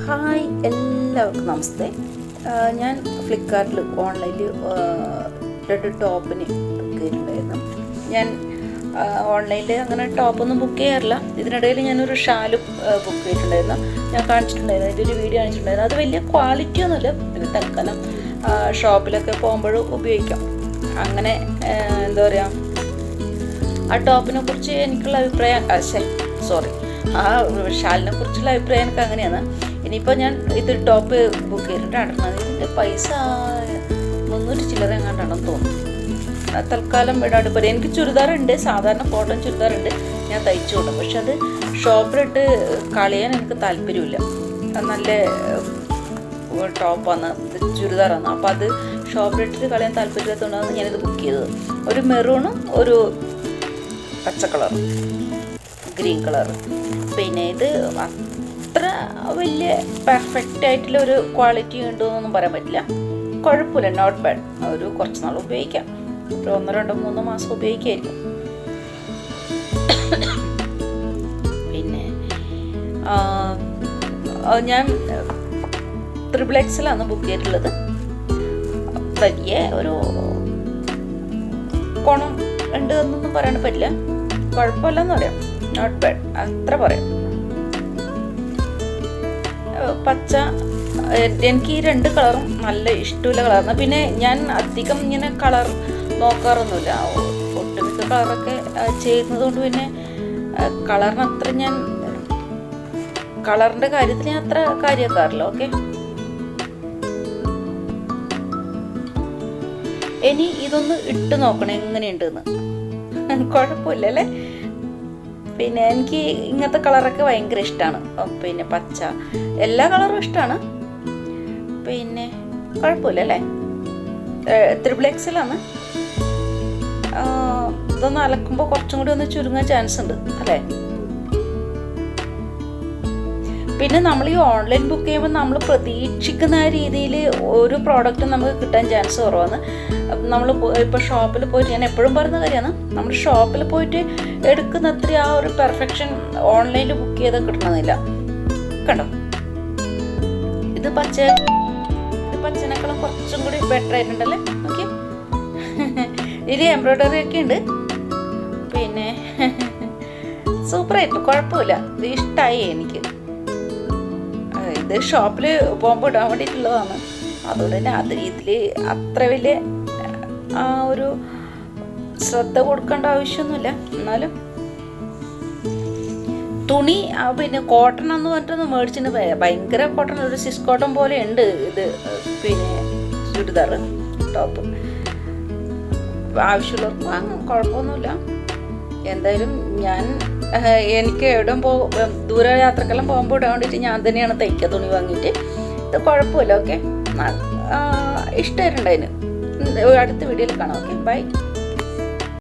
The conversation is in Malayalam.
ഹായ്, എല്ലാവർക്കും നമസ്തേ. ഞാൻ ഫ്ലിപ്കാർട്ടിൽ ഓൺലൈനിൽ 2 ടോപ്പിന് ബുക്ക് ചെയ്തിട്ടുണ്ടായിരുന്നു. ഞാൻ ഓൺലൈനിൽ അങ്ങനെ ടോപ്പൊന്നും ബുക്ക് ചെയ്യാറില്ല. ഇതിനിടയിൽ ഞാനൊരു ഷാലും ബുക്ക് ചെയ്തിട്ടുണ്ടായിരുന്നു. ഞാൻ കാണിച്ചിട്ടുണ്ടായിരുന്നു, അതിൻ്റെ ഒരു വീഡിയോ കാണിച്ചിട്ടുണ്ടായിരുന്നു. അത് വലിയ ക്വാളിറ്റി ഒന്നുമില്ല, പിന്നെ തൽക്കാലം ഷോപ്പിലൊക്കെ പോകുമ്പോഴും ഉപയോഗിക്കാം. അങ്ങനെ എന്താ പറയുക, ആ ടോപ്പിനെ കുറിച്ച് എനിക്കുള്ള അഭിപ്രായം ആ ഷാലിനെ കുറിച്ചുള്ള അഭിപ്രായം എനിക്ക് അങ്ങനെയാണ്. ഇനിയിപ്പോൾ ഞാൻ ഇത് ടോപ്പ് ബുക്ക് ചെയ്തിട്ടാണ് ഇതിൻ്റെ പൈസ 300 ചില്ലറ എങ്ങാണ്ടാണെന്ന് തോന്നുന്നു. തൽക്കാലം ഇടാണ്ട് പോലും. എനിക്ക് ചുരിദാറുണ്ട്, സാധാരണ കോട്ടൺ ചുരിദാറുണ്ട്, ഞാൻ തയ്ച്ചു കൊടുക്കും. പക്ഷെ അത് ഷോപ്പിലിട്ട് കളയാൻ എനിക്ക് താല്പര്യമില്ല. നല്ല ടോപ്പാണ്, ചുരിദാറാണ്. അപ്പോൾ അത് ഷോപ്പിലിട്ടിട്ട് കളയാൻ താല്പര്യമില്ലാത്തതുകൊണ്ടാണ് ഞാനിത് ബുക്ക് ചെയ്തത്. ഒരു മെറൂണും ഒരു പച്ച കളറും ഗ്രീൻ കളർ. പിന്നെ ഇത് അത്ര വലിയ പെർഫെക്റ്റ് ആയിട്ടുള്ള ഒരു ക്വാളിറ്റി ഉണ്ടെന്നൊന്നും പറയാൻ പറ്റില്ല. കുഴപ്പമില്ല, നോട്ട് ബാഡ്. ഒരു കുറച്ച് നാൾ ഉപയോഗിക്കാം, ഒരു 1, 2, 3 മാസം ഉപയോഗിക്കായിരിക്കും. പിന്നെ ഞാൻ XXL ബുക്ക് ചെയ്തിട്ടുള്ളത്. വലിയ ഒരു കോണം ഉണ്ട് എന്നൊന്നും പറയാൻ പറ്റില്ല, കുഴപ്പമില്ലെന്ന് പറയാം, നോട്ട് ബാഡ് അത്ര പറയാം. പച്ച എനിക്ക് ഈ 2 കളറും നല്ല ഇഷ്ടമുള്ള കളറാണ്. പിന്നെ ഞാൻ അധികം ഇങ്ങനെ കളർ നോക്കാറൊന്നുമില്ല, ഒട്ടുമിക്ക കളറൊക്കെ ചെയ്യുന്നത് കൊണ്ട് പിന്നെ കളറിൻ്റെ കാര്യത്തിൽ ഞാൻ അത്ര കാര്യമാക്കാറില്ല. ഓക്കെ, ഇനി ഇതൊന്ന് ഇട്ട് നോക്കണം എങ്ങനെയുണ്ടെന്ന്. കുഴപ്പമില്ല അല്ലേ? പിന്നെ എനിക്ക് ഇങ്ങനത്തെ കളറൊക്കെ ഭയങ്കര ഇഷ്ടമാണ്. പിന്നെ പച്ച, എല്ലാ കളറും ഇഷ്ടമാണ്. പിന്നെ കുഴപ്പമില്ല അല്ലേ? XXL ഇതൊന്ന് അലക്കുമ്പോൾ കുറച്ചും കൂടി ഒന്ന് ചുരുങ്ങാൻ ചാൻസ് ഉണ്ട് അല്ലേ? പിന്നെ നമ്മൾ ഈ ഓൺലൈൻ ബുക്ക് ചെയ്യുമ്പോൾ നമ്മൾ പ്രതീക്ഷിക്കുന്ന രീതിയിൽ ഒരു പ്രോഡക്റ്റ് നമുക്ക് കിട്ടാൻ ചാൻസ് കുറവാണ്. നമ്മൾ ഇപ്പോൾ ഷോപ്പിൽ പോയിട്ട്, ഞാൻ എപ്പോഴും പറയുന്ന കാര്യമാണ്, നമ്മൾ ഷോപ്പിൽ പോയിട്ട് എടുക്കുന്ന അത്ര ആ ഒരു പെർഫെക്ഷൻ ഓൺലൈനിൽ ബുക്ക് ചെയ്താൽ കിട്ടണമെന്നില്ല. കണ്ടോ, ഇത് പച്ചനേക്കാളും കുറച്ചും കൂടി ബെറ്റർ ആയിട്ടുണ്ടല്ലേ? ഓക്കെ, ഇതിൽ എംബ്രോയ്ഡറി ഒക്കെ ഉണ്ട്. പിന്നെ സൂപ്പറായിട്ട്, കുഴപ്പമില്ല, ഇത് ഇഷ്ടമായി എനിക്ക്. ഇത് ഷോപ്പിൽ പോകുമ്പോൾ ഇടാൻ വേണ്ടിയിട്ടുള്ളതാണ്, അതുകൊണ്ട് തന്നെ ഇതിൽ അത്ര വലിയ ആ ഒരു ശ്രദ്ധ കൊടുക്കേണ്ട ആവശ്യമൊന്നുമില്ല. എന്നാലും തുണി പിന്നെ കോട്ടൺ എന്ന് പറഞ്ഞിട്ടൊന്ന് മേടിച്ചിട്ട് ഭയങ്കര കോട്ടൺ, ഒരു സിസ് കോട്ടൺ പോലെ ഉണ്ട് ഇത്. പിന്നെ ചുരിദാർ ടോപ്പ് ആവശ്യമുള്ളവർക്ക് വാങ്ങാം, കുഴപ്പമൊന്നുമില്ല. എന്തായാലും എനിക്ക് എവിടെയും ദൂരയാത്രക്കെല്ലാം പോകുമ്പോൾ ഇടാൻ വേണ്ടിയിട്ട് ഞാൻ തന്നെയാണ് തയ്ക്കുക, തുണി വാങ്ങിയിട്ട്. ഇത് കുഴപ്പമില്ല. ഓക്കെ, ഇഷ്ടമായിട്ടുണ്ടായിരുന്നു. അടുത്ത വീഡിയോയിൽ കാണാം. Okay, by.